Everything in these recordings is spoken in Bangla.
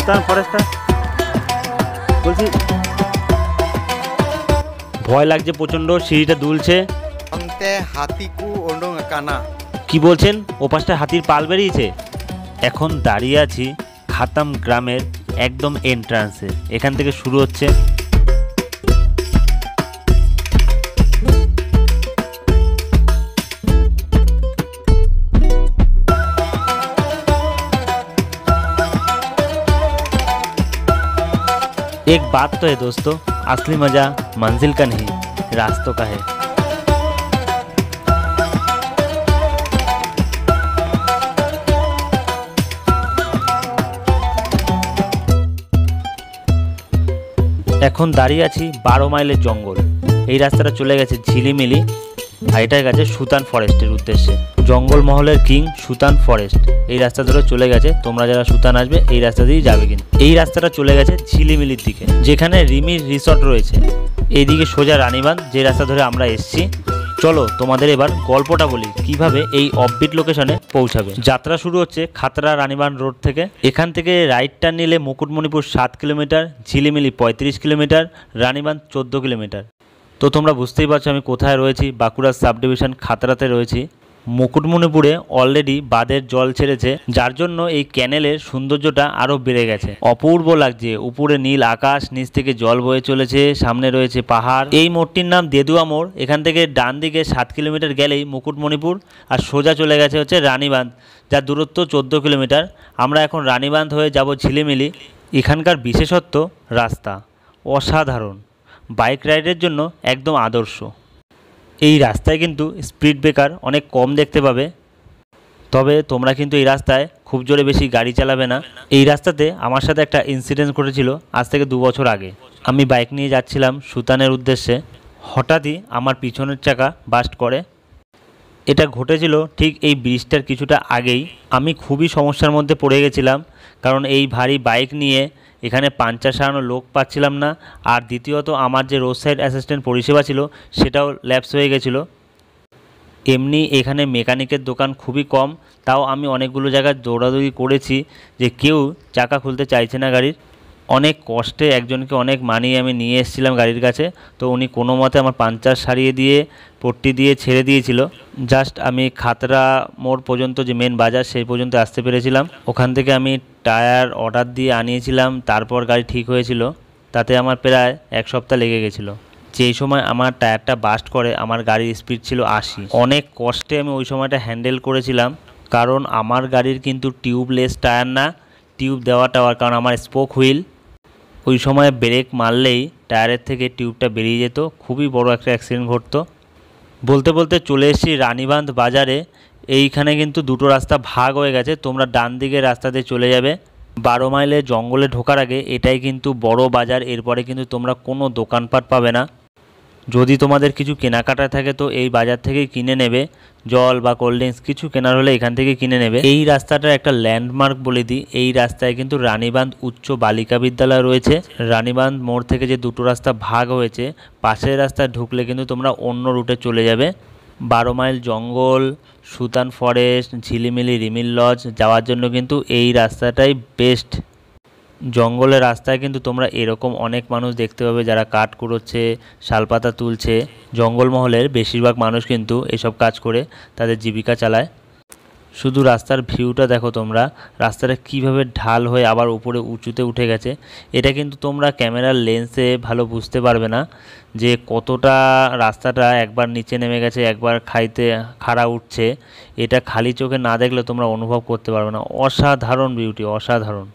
সুলতান ফরেস্টটা বলছি, ভয় লাগছে প্রচন্ড, সিঁড়িটা দুলছে। হাতিকু ওন্ডং কানা কি বলছেন? ওপাশটা হাতির পাল বেরিয়েছে। এখন দাঁড়িয়ে আছি খাতাম গ্রামের একদম এন্ট্রান্সে। এখান থেকে শুরু হচ্ছে एक बात तो है दोस्तों, असली मजा मंजिल का नहीं रास्तों का है। এখন দাঁড়িয়ে আছি 12 মাইলের জঙ্গল। এই রাস্তাটা চলে গেছে ঝিলিমিলি, আর এটা গেছে সুতান ফরেস্টের উদ্দেশ্যে। জঙ্গলমহলের কিং সুতান ফরেস্ট এই রাস্তা ধরে চলে গেছে। তোমরা যারা সুতান আসবে এই রাস্তা দিয়েই যাবে, কিন্তু এই রাস্তাটা চলে গেছে ঝিলিমিলির দিকে, যেখানে রিমির রিসর্ট রয়েছে। এইদিকে সোজা রানীবাঁধ, যে রাস্তা ধরে আমরা এসছি। চলো তোমাদের এবার গল্পটা বলি কিভাবে এই অফবিট লোকেশনে পৌঁছাবে। যাত্রা শুরু হচ্ছে খাতড়া রানীবাঁধ রোড থেকে। এখান থেকে রাইট টার্ন নিলে Mukutmanipur 7 kilometre, Jhilimili 35 kilometre, Ranibandh 14 kilometre. তো তোমরা বুঝতেই পারছো আমি কোথায় রয়েছি। বাঁকুড়া সাব ডিভিশন খাতড়াতে রয়েছি। মুকুটমণিপুরে অলরেডি বাঁধের জল ছেড়েছে, যার জন্য এই ক্যানেলের সৌন্দর্যটা আরও বেড়ে গেছে। অপূর্ব লাগছে। উপরে নীল আকাশ, নিচ থেকে জল বয়ে চলেছে, সামনে রয়েছে পাহাড়। এই মোড়টির নাম দেদুয়া মোড়। এখান থেকে ডান দিকে 7 কিলোমিটার গেলেই মুকুটমণিপুর, আর সোজা চলে গেছে হচ্ছে রানীবাঁধ, যার দূরত্ব 14 কিলোমিটার। আমরা এখন রানীবাঁধ হয়ে যাব ঝিলিমিলি। এখানকার বিশেষত্ব রাস্তা অসাধারণ, বাইক রাইডের জন্য একদম আদর্শ। এই রাস্তায় কিন্তু স্পিড ব্রেকার অনেক কম দেখতে পাবে, তবে তোমরা কিন্তু এই রাস্তায় খুব জোরে বেশি গাড়ি চালাবে না। এই রাস্তাতে আমার সাথে একটা ইনসিডেন্ট ঘটেছিল আজ থেকে 2 বছর আগে। আমি বাইক নিয়ে যাচ্ছিলাম সুতানের উদ্দেশ্যে, হঠাৎই আমার পিছনের চাকা বাস্ট করে। এটা ঘটেছিল ঠিক এই ব্রিজটার কিছুটা আগেই। আমি খুবই সমস্যার মধ্যে পড়ে গেছিলাম, কারণ এই ভারী বাইক নিয়ে এখানে পাংচার সারানোর লোক পাচ্ছিলাম না, আর দ্বিতীয়ত আমার যে রোড সাইড অ্যাসিস্ট্যান্ট পরিষেবা ছিল সেটাও ল্যাপস হয়ে গেছিলো। এমনি এখানে মেকানিকের দোকান খুবই কম, তাও আমি অনেকগুলো জায়গায় দৌড়াদৌড়ি করেছি যে কেউ চাকা খুলতে চাইছে না গাড়ির। অনেক কষ্টে একজনকে অনেক মানিয়ে আমি নিয়ে এসেছিলাম গাড়ির কাছে, তো উনি কোনো মতে আমার পাংচার সারিয়ে দিয়ে পট্টি দিয়ে ছেড়ে দিয়েছিল। জাস্ট আমি খাতড়া মোড় পর্যন্ত, যে মেন বাজার, সেই পর্যন্ত আসতে পেরেছিলাম। ওখান থেকে আমি টায়ার অর্ডার দিয়ে আনিয়েছিলাম, তারপর গাড়ি ঠিক হয়েছিল। তাতে আমার প্রায় 1 সপ্তাহ লেগে গেছিলো। যেই সময় আমার টায়ারটা বাস্ট করে আমার গাড়ির স্পিড ছিল 80। অনেক কষ্টে আমি ওই সময়টা হ্যান্ডেল করেছিলাম, কারণ আমার গাড়ির কিন্তু টিউবলেস টায়ার না, টিউব দেওয়া টায়ার। কারণ আমার স্পোক হুইল, ওই সময় ব্রেক মারলেই টায়ারের থেকে টিউবটা বেরিয়ে যেত, খুবই বড় একটা অ্যাক্সিডেন্ট ঘটতো। বলতে বলতে চলে এসেছি রানীবাঁধ বাজারে। এইখানে কিন্তু দুটো রাস্তা ভাগ হয়ে গেছে, তোমরা ডান দিকের রাস্তা দিয়ে চলে যাবে। 12 মাইলের জঙ্গলে ঢোকার আগে এটাই কিন্তু বড় বাজার। এরপরে কিন্তু তোমরা কোনো দোকানপাট পাবে না। যদি তোমাদের কিছু কেনাকাটা থাকে তো এই বাজার থেকেই কিনে নেবে। জল বা কোল্ড ড্রিঙ্কস কিছু কেনার হলে এখান থেকে কিনে নেবে। এই রাস্তাটার একটা ল্যান্ডমার্ক বলে দিই, এই রাস্তায় কিন্তু রানীবাঁধ উচ্চ বালিকা বিদ্যালয় রয়েছে। রানীবাঁধ মোড় থেকে যে দুটো রাস্তা ভাগ হয়েছে, পাশের রাস্তায় ঢুকলে কিন্তু তোমরা অন্য রুটে চলে যাবে। 12 মাইল জঙ্গল, সুতান ফরেস্ট, ঝিলিমিলি রিমিল লজ যাওয়ার জন্য কিন্তু এই রাস্তাটাই বেস্ট। জঙ্গলের রাস্তায় কিন্তু তোমরা এরকম অনেক মানুষ দেখতে পাবে যারা কাঠ কুড়োচ্ছে, শালপাতা তুলছে। জঙ্গলমহলের বেশিরভাগ মানুষ কিন্তু এসব কাজ করে তাদের জীবিকা চালায়। শুধু রাস্তার ভিউটা দেখো তোমরা, রাস্তাটা কিভাবে ঢাল হয়ে আবার উপরে উঁচুতে উঠে গেছে। এটা কিন্তু তোমরা ক্যামেরার লেন্সে ভালো বুঝতে পারবে না যে কতটা রাস্তাটা একবার নিচে নেমে গেছে, একবার খাড়া উঠছে। এটা খালি চোখে না দেখলে তোমরা অনুভব করতে পারবে না। অসাধারণ বিউটি, অসাধারণ।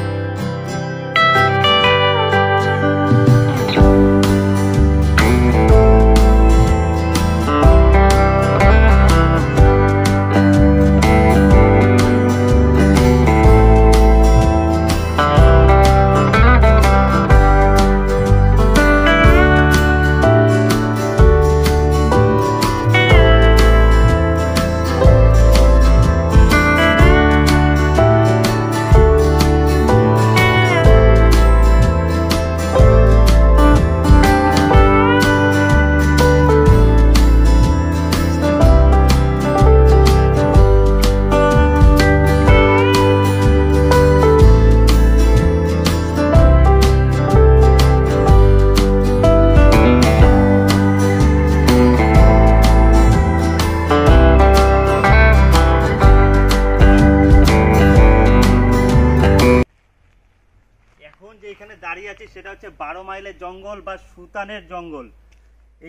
যে এখানে দাঁড়িয়ে আছি সেটা হচ্ছে 12 মাইলের জঙ্গল বা সুতানের জঙ্গল।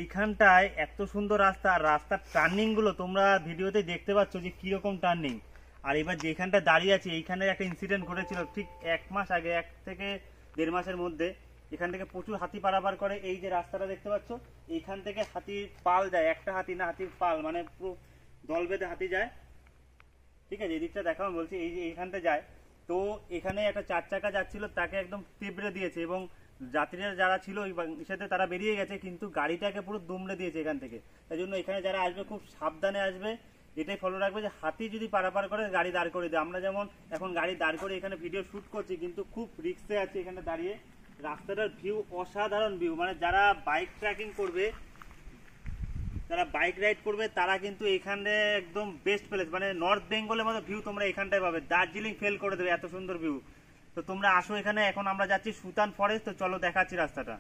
এইখানটায় এত সুন্দর রাস্তা, আর রাস্তার টার্নিংগুলো তোমরা ভিডিওতে দেখতে পাচ্ছ যে কীরকম টার্নিং। আর এবার যেখানটা দাঁড়িয়ে আছি এইখানে একটা ইনসিডেন্ট ঘটেছিল ঠিক 1 মাস আগে, 1 থেকে 1.5 মাসের মধ্যে। এখান থেকে প্রচুর হাতি পারাপার করে। এই যে রাস্তাটা দেখতে পাচ্ছ, এইখান থেকে হাতির পাল যায়, একটা হাতি না, হাতির পাল, মানে পুরো দল বেঁধে হাতি যায়। ঠিক আছে, এই দিকটা দেখাও বলছি, এই যে এইখানটা যায়। তো এখানে একটা 4 চাকা যাচ্ছিল, তাকে একদম তেবড়ে দিয়েছে এবং যাত্রীরা যারা ছিল ওই সাথে তারা বেরিয়ে গেছে, কিন্তু গাড়িটাকে পুরো দুমড়ে দিয়েছে এখান থেকে। তাই জন্য এখানে যারা আসবে খুব সাবধানে আসবে, এটাই ফলো রাখবে যে হাতি যদি পারাপার করে গাড়ি দাঁড় করে দেয়। আমরা যেমন এখন গাড়ি দাঁড় করে এখানে ভিডিও শুট করছি, কিন্তু খুব রিস্কে আছে এখানে দাঁড়িয়ে। রাস্তাটার ভিউ অসাধারণ ভিউ, মানে যারা বাইক ট্রেকিং করবে, যারা বাইক রাইড করবে তারা কিন্তু এখানে একদম বেস্ট প্লেস, মানে নর্থ বেঙ্গলের মতো ভিউ তোমরা এখানটায় পাবে। দার্জিলিং ফেল করে দেবে, এত সুন্দর ভিউ। তো তোমরা আসো এখানে। এখন আমরা যাচ্ছি সুতান ফরেস্ট, তো চলো দেখাচ্ছি রাস্তাটা।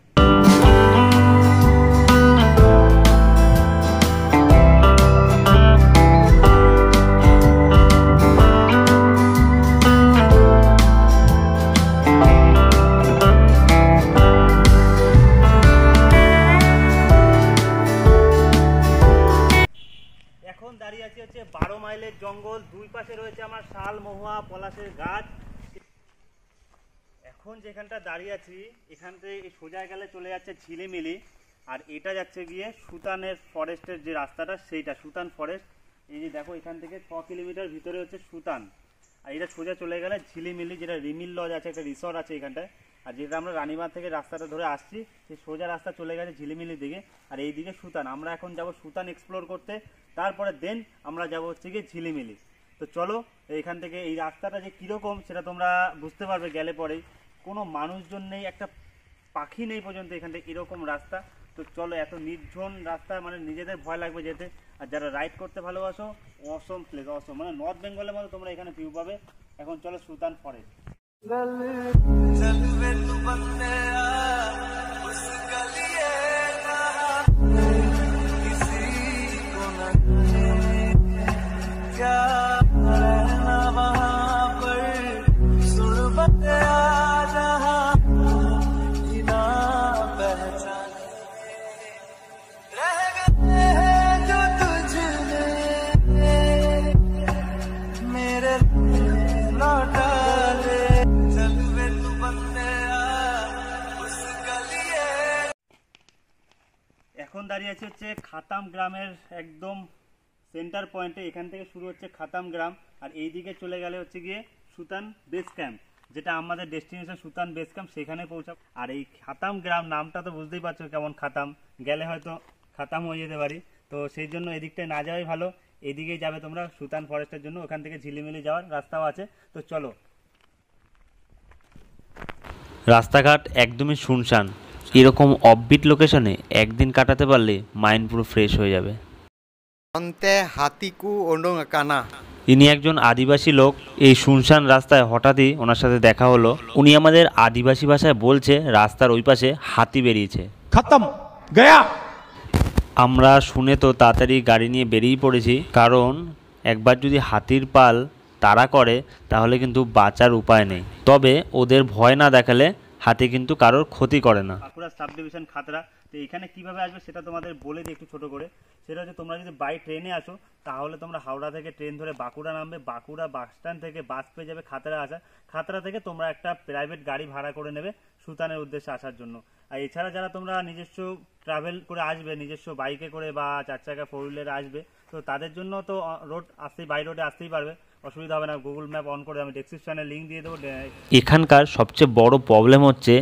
দাঁড়িয়ে আছি হচ্ছে 12 মাইলের জঙ্গল। দুই পাশে রয়েছে আমার শাল, মহুয়া, পলাশের গাছ। এখন যেখানটা দাঁড়িয়ে আছি এখান থেকে সোজা গেলে চলে যাচ্ছে ঝিলিমিলি, আর এটা যাচ্ছে গিয়ে সুতানের ফরেস্টের যে রাস্তাটা, সেইটা সুতান ফরেস্ট। এই যে দেখো, এখান থেকে 6 কিলোমিটার ভিতরে হচ্ছে সুতান, আর এটা সোজা চলে গেলে ঝিলিমিলি, যেটা রিমিল লজ আছে, একটা রিসর্ট আছে এখানটায়। আর যেটা আমরা রানীবাঁধ থেকে রাস্তাটা ধরে আসছি, সেই সোজা রাস্তা চলে গেছে ঝিলিমিলির দিকে, আর এই দিকে সুতান। আমরা এখন যাব সুতান এক্সপ্লোর করতে, তারপরে দেন আমরা যাব হচ্ছে গিয়ে ঝিলিমিলি। তো চলো, এখান থেকে এই রাস্তাটা যে কীরকম সেটা তোমরা বুঝতে পারবে গেলে পরেই। কোনো মানুষজন নেই, একটা পাখি নেই পর্যন্ত এখান থেকে, এরকম রাস্তা। তো চলো, এত নির্জন রাস্তা, মানে নিজেদের ভয় লাগবে যেতে। আর যারা রাইড করতে ভালোবাসো, অসম প্লেস, অসম, মানে নর্থ বেঙ্গলের মতো তোমরা এখানে ভিউ পাবে। এখন চলো সুতান ফরেস্ট। এখন দাঁড়িয়ে আছে হচ্ছে খাতাম গ্রামের একদম সেন্টার পয়েন্টে। এখান থেকে শুরু হচ্ছে খাতাম গ্রাম, আর এই দিকে চলে গেলে হচ্ছে গিয়ে সুতান বেস ক্যাম্প, যেটা আমাদের ডেস্টিনেশন সুতান বেস ক্যাম্প, সেখানে পৌঁছাব। আর এই খাতাম গ্রাম নামটা তো বুঝতেই পারছো কেমন, খাতাম গেলে হয়তো খাতাম হয়ে যেতে পারি। তো সেই জন্য এদিকটায় না যাওয়াই ভালো, এদিকেই যাবে তোমরা সুতান ফরেস্টের জন্য। ওখান থেকে ঝিলিমিলি যাওয়ার রাস্তাও আছে, তো চলো। রাস্তাঘাট একদমই শুনশান। এরকম অফবিট লোকেশনে একদিন কাটাতে পারলে মাইন্ড পুরো ফ্রেশ হয়ে যাবে। অন্তে হাতিকু ওন্ডং কানা। ইনি একজন আদিবাসী লোক। এই শুনশান রাস্তায় হঠাৎই ওনার সাথে দেখা হলো। উনি আমাদের আদিবাসী ভাষায় বলছে রাস্তার ওই পাশে হাতি বেরিয়েছে, খতম গয়া। আমরা শুনে তো তাড়াতাড়ি গাড়ি নিয়ে বেরিয়ে পড়েছি, কারণ একবার যদি হাতির পাল তাড়া করে তাহলে কিন্তু বাঁচার উপায় নেই। তবে ওদের ভয় না দেখালে হাতি কিন্তু কারোর ক্ষতি করে না। Bankura sub division Khatra. তো এখানে কিভাবে আসবে সেটা তোমাদের বলে দিই একটু ছোট করে। সেটা হচ্ছে, তোমরা যদি বাই ট্রেনে আসো তাহলে তোমরা হাওড়া থেকে ট্রেন ধরে বাঁকুড়া নামবে, বাঁকুড়া বাস স্ট্যান্ড থেকে বাস পেয়ে যাবে খাতড়া আসা। খাতড়া থেকে তোমরা একটা প্রাইভেট গাড়ি ভাড়া করে নেবে সুতানের উদ্দেশ্যে আসার জন্য। আর এছাড়া যারা তোমরা নিজস্ব ট্রাভেল করে আসবে, নিজস্ব বাইকে করে বা 4 চাকা 4 হুইলারে আসবে, তো তাদের জন্য তো রোড আসতেই, বাই রোডে আসতেই পারবে, অসুবিধা হবে না। গুগল ম্যাপ অন করে আমি ডেসক্রিপশনে লিঙ্ক দিয়ে দেবো। এখানকার সবচেয়ে বড় প্রবলেম হচ্ছে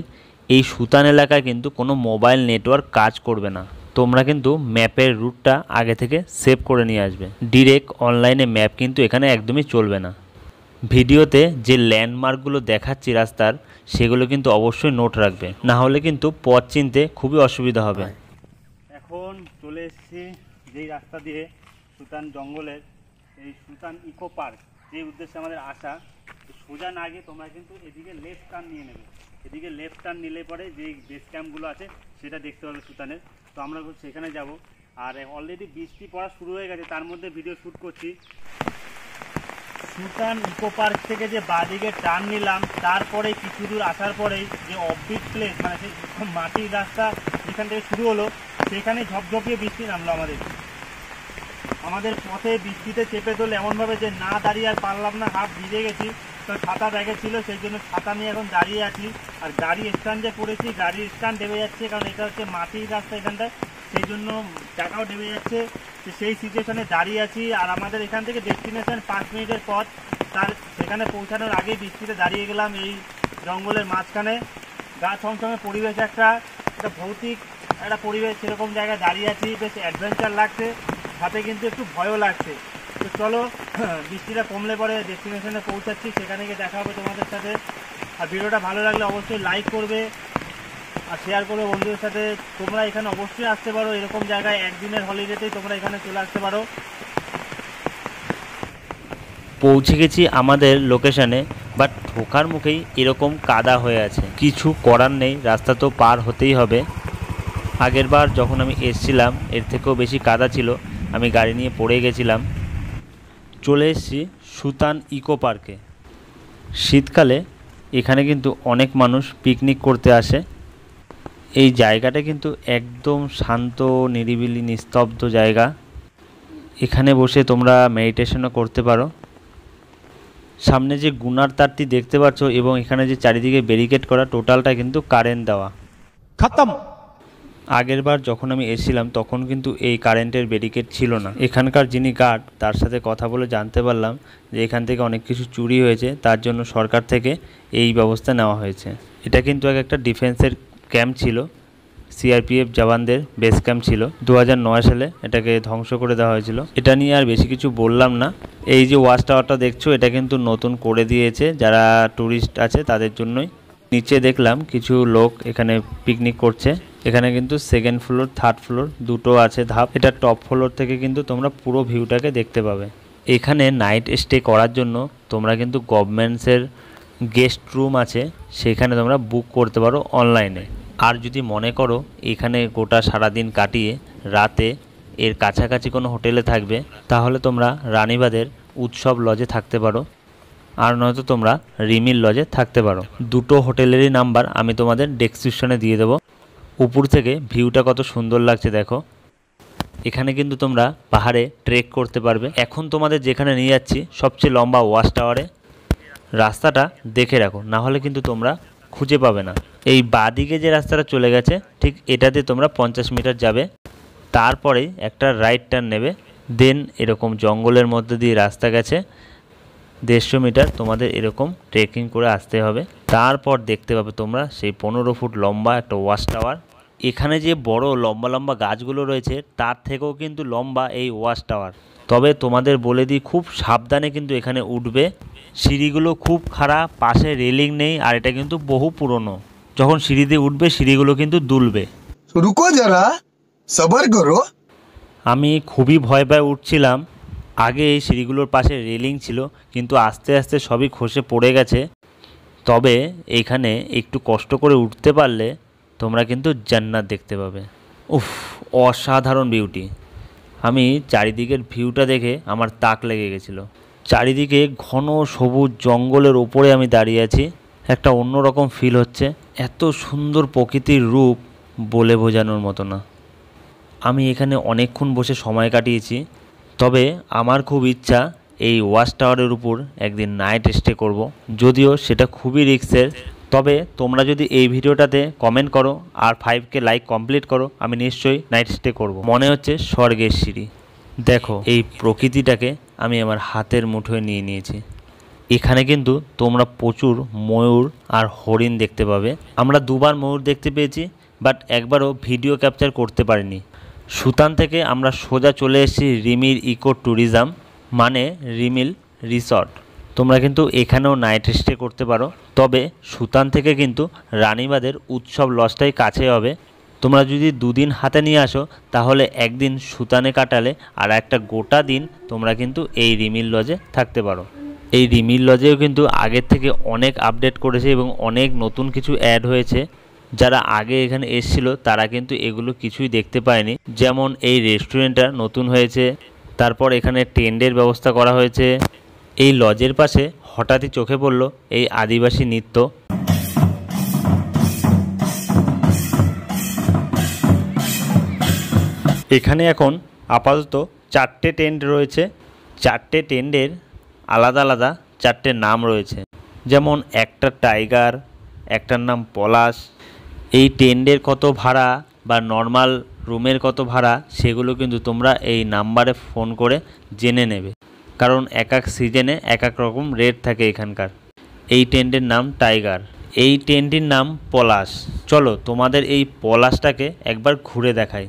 এই সুতান এলাকায় কিন্তু কোনো মোবাইল নেটওয়ার্ক কাজ করবে না। তোমরা কিন্তু ম্যাপের রুটটা আগে থেকে সেভ করে নিয়ে আসবে। ডিরেক্ট অনলাইনে ম্যাপ কিন্তু এখানে একদমই চলবে না। ভিডিওতে যে ল্যান্ডমার্কগুলো দেখাচ্ছি রাস্তার, সেগুলো কিন্তু অবশ্যই নোট রাখবে, না হলে কিন্তু পথ চিনতে খুবই অসুবিধা হবে। এখন চলে এসেছি যেই রাস্তা দিয়ে সুতান জঙ্গলের, এই সুতান ইকো পার্ক, যে উদ্দেশ্যে আমাদের আসা। সোজা না গিয়ে তোমরা কিন্তু এদিকে লেফট টার্ন নিয়ে নেবে। এদিকে লেফট টার্ন নিলে পরে যে বেস ক্যাম্পগুলো আছে সেটা দেখতে পাবে সুতানের। তো আমরা সেখানে যাব। আর অলরেডি বৃষ্টি পড়া শুরু হয়ে গেছে, তার মধ্যে ভিডিও শ্যুট করছি। সুতান ইকো পার্ক থেকে যে বাঁদিকে টার্ন নিলাম, তারপরে কিছু দূর আসার পরেই যে অফবিট প্লেস, মানে সেই মাটির রাস্তা যেখান থেকে শুরু হলো, সেখানে ঝপঝপিয়ে বৃষ্টি নামলো আমাদের পথে। বৃষ্টিতে চেপে তোলে এমনভাবে যে না দাঁড়িয়ে আর পারলাম না, হাফ ভিজে গেছি। তো ছাতা ব্যাগে ছিল, সেই জন্য ছাতা নিয়ে এখন দাঁড়িয়ে আছি। আর গাড়ি স্ট্যান্ড যে পড়েছি, গাড়ির স্ট্যান্ড ডেবে যাচ্ছে, কারণ এটা হচ্ছে মাটির রাস্তা এখানটায়, সেই জন্য টাকাও ডেবে যাচ্ছে। তো সেই সিচুয়েশনে দাঁড়িয়ে আছি। আর আমাদের এখান থেকে ডেস্টিনেশন 5 মিনিটের পথ। সেখানে পৌঁছানোর আগেই বৃষ্টিতে দাঁড়িয়ে গেলাম এই জঙ্গলের মাঝখানে। গা ছমছমে পরিবেশ, একটা ভৌতিক একটা পরিবেশ, সেরকম জায়গায় দাঁড়িয়ে আছি। বেশ অ্যাডভেঞ্চার লাগছে, সাথে কিন্তু একটু ভয়ও লাগছে। তো চলো, বৃষ্টিটা কমলে পরে ডেস্টিনেশনে পৌঁছাচ্ছি, সেখানে গিয়ে দেখা হবে তোমাদের সাথে। আর ভিডিওটা ভালো লাগলে অবশ্যই লাইক করবে আর শেয়ার করবে বন্ধুদের সাথে। তোমরা এখানে অবশ্যই আসতে পারো, এরকম জায়গায় একদিনের হলিডেতেই তোমরা এখানে চলে আসতে পারো। পৌঁছে গেছি আমাদের লোকেশনে, বাট ঢোকার মুখেই এরকম কাদা হয়ে আছে। কিছু করার নেই, রাস্তা তো পার হতেই হবে। আগের বার যখন আমি এসেছিলাম এর থেকেও বেশি কাদা ছিল, আমি গাড়ি নিয়ে পড়ে গেছিলাম। চলে এসেছি সুতান ইকো পার্কে। শীতকালে এখানে কিন্তু অনেক মানুষ পিকনিক করতে আসে। এই জায়গাটা কিন্তু একদম শান্ত, নিরিবিলি, নিস্তব্ধ জায়গা। এখানে বসে তোমরা মেডিটেশনও করতে পারো। সামনে যে গুনার তারটি দেখতে পাচ্ছ এবং এখানে যে চারিদিকে ব্যারিকেড করা, টোটালটা কিন্তু কারেন্ট দেওয়া। খতম। আগের বার যখন আমি এসেছিলাম তখন কিন্তু এই কারেন্টের ব্যারিকেড ছিল না। এখানকার যিনি গার্ড, তার সাথে কথা বলে জানতে পারলাম যে এখান থেকে অনেক কিছু চুরি হয়েছে, তার জন্য সরকার থেকে এই ব্যবস্থা নেওয়া হয়েছে। এটা কিন্তু একটা ডিফেন্সের ক্যাম্প ছিল, সিআরপিএফ জওয়ানদের বেস ক্যাম্প ছিল। 2009 সালে এটাকে ধ্বংস করে দেওয়া হয়েছিল। এটা নিয়ে আর বেশি কিছু বললাম না। এই যে ওয়াচ টাওয়ারটা দেখছো, এটা কিন্তু নতুন করে দিয়েছে যারা ট্যুরিস্ট আছে তাদের জন্যই। নিচে দেখলাম কিছু লোক এখানে পিকনিক করছে। এখানে কিন্তু 2nd ফ্লোর 3rd ফ্লোর দুটো আছে ধাপ। এটা টপ ফ্লোর থেকে কিন্তু তোমরা পুরো ভিউটাকে দেখতে পাবে। এখানে নাইট স্টে করার জন্য তোমরা কিন্তু গভর্নমেন্টসের গেস্ট রুম আছে, সেখানে তোমরা বুক করতে পারো অনলাইনে। আর যদি মনে করো এখানে গোটা সারাদিন কাটিয়ে রাতে এর কাছাকাছি কোনো হোটেলে থাকবে, তাহলে তোমরা রানীবাঁধের উৎসব লজে থাকতে পারো, আর নয়তো তোমরা রিমিল লজে থাকতে পারো। দুটো হোটেলেরই নাম্বার আমি তোমাদের ডেসক্রিপশনে দিয়ে দেবো। উপর থেকে ভিউটা কত সুন্দর লাগছে দেখো। এখানে কিন্তু তোমরা পাহাড়ে ট্রেক করতে পারবে। এখন তোমাদের যেখানে নিয়ে যাচ্ছি সবচেয়ে লম্বা ওয়াচ টাওয়ারে। রাস্তাটা দেখে রাখো, না হলে কিন্তু তোমরা খুঁজে পাবে না। এই বাঁদিকে যে রাস্তাটা চলে গেছে, ঠিক এটাতে তোমরা 50 মিটার যাবে, তারপরেই একটা রাইট টার্ন নেবে। দেন এরকম জঙ্গলের মধ্যে দিয়ে রাস্তা গেছে 150 মিটার তোমাদের এরকম ট্রেকিং করে আসতে হবে। তারপর দেখতে পাবে তোমরা সেই 15 ফুট লম্বা একটা ওয়াচ টাওয়ার। এখানে যে বড় লম্বা লম্বা গাছগুলো রয়েছে, তার থেকেও কিন্তু লম্বা এই ওয়াচ টাওয়ার। তবে তোমাদের বলে দিই, খুব সাবধানে কিন্তু এখানে উঠবে। সিঁড়িগুলো খুব খারাপ, পাশে রেলিং নেই, আর এটা কিন্তু বহু পুরনো। যখন সিঁড়িতে উঠবে সিঁড়িগুলো কিন্তু দুলবে। রুকো যারা, সবার করো। আমি খুবই ভয় পায় উঠছিলাম। আগে এই সিঁড়িগুলোর পাশে রেলিং ছিল, কিন্তু আস্তে আস্তে সবই খসে পড়ে গেছে। তবে এখানে একটু কষ্ট করে উঠতে পারলে তোমরা কিন্তু জান্নাত দেখতে পাবে। উফ, অসাধারণ বিউটি। আমি চারিদিকের ভিউটা দেখে আমার তাক লেগে গেছিলো। চারিদিকে ঘন সবুজ জঙ্গলের ওপরে আমি দাঁড়িয়ে আছি, একটা অন্যরকম ফিল হচ্ছে। এত সুন্দর প্রকৃতির রূপ বলে বোঝানোর মতো না। আমি এখানে অনেকক্ষণ বসে সময় কাটিয়েছি। তবে আমার খুব ইচ্ছা এই ওয়াচ টাওয়ারের উপর একদিন নাইট স্টে করব, যদিও সেটা খুবই রিস্কের। তবে তোমরা যদি এই ভিডিওটাতে কমেন্ট করো আর 5K লাইক কমপ্লিট করো, আমি নিশ্চয়ই নাইট স্টে করব। মনে হচ্ছে স্বর্গের সিঁড়ি। দেখো এই প্রকৃতিটাকে আমি আমার হাতের মুঠোয় নিয়ে নিয়েছি। এখানে কিন্তু তোমরা প্রচুর ময়ূর আর হরিণ দেখতে পাবে। আমরা 2বার ময়ূর দেখতে পেয়েছি, বাট একবারও ভিডিও ক্যাপচার করতে পারিনি। সুতান থেকে আমরা সোজা চলে এসেছি রিমিল ইকো ট্যুরিজম, মানে রিমিল রিসর্ট। তোমরা কিন্তু এখানেও নাইট স্টে করতে পারো। তবে সুতান থেকে কিন্তু রানীবাঁধের উৎসব লজটাই কাছে হবে। তোমরা যদি 2 দিন হাতে নিয়ে আসো, তাহলে একদিন সুতানে কাটালে আর একটা গোটা দিন তোমরা কিন্তু এই রিমিল লজে থাকতে পারো। এই রিমিল লজেও কিন্তু আগের থেকে অনেক আপডেট করেছে এবং অনেক নতুন কিছু অ্যাড হয়েছে। যারা আগে এখানে এসেছিল তারা কিন্তু এগুলো কিছুই দেখতে পায়নি। যেমন এই রেস্টুরেন্টটা নতুন হয়েছে, তারপর এখানে টেন্টের ব্যবস্থা করা হয়েছে, এই লজের পাশে হঠাৎই চোখে পড়ল এই আদিবাসী নৃত্য। এখানে এখন আপাতত 4টে টেন্ট রয়েছে। 4টে টেন্টের আলাদা আলাদা 4টে নাম রয়েছে, যেমন একটা টাইগার, একটার নাম পলাশ। এই টেন্টের কত ভাড়া বা নর্মাল রুমের কত ভাড়া সেগুলো কিন্তু তোমরা এই নাম্বারে ফোন করে জেনে নেবে, কারণ এক এক সিজনে এক এক রকম রেট থাকে এখানকার। এই টেন্টের নাম টাইগার, এই টেন্টটির নাম পলাশ। চলো তোমাদের এই পলাশটাকে একবার ঘুরে দেখাই।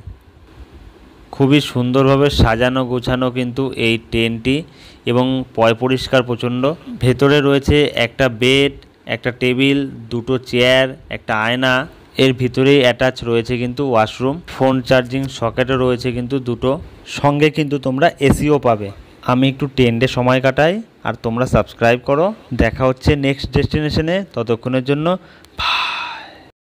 খুবই সুন্দরভাবে সাজানো গোছানো কিন্তু এই টেন্টটি, এবং পয় পরিষ্কার প্রচণ্ড। ভেতরে রয়েছে একটা বেড, একটা টেবিল, 2টো চেয়ার, একটা আয়না। এর ভিতরেই অ্যাটাচ রয়েছে কিন্তু ওয়াশরুম, ফোন চার্জিং সকেটও রয়েছে কিন্তু 2টো। সঙ্গে কিন্তু তোমরা এসিও পাবে। আমি একটু টেন্টে সময় কাটাই আর তোমরা সাবস্ক্রাইব করো। দেখা হচ্ছে নেক্সট ডেস্টিনেশনে, ততক্ষণের জন্য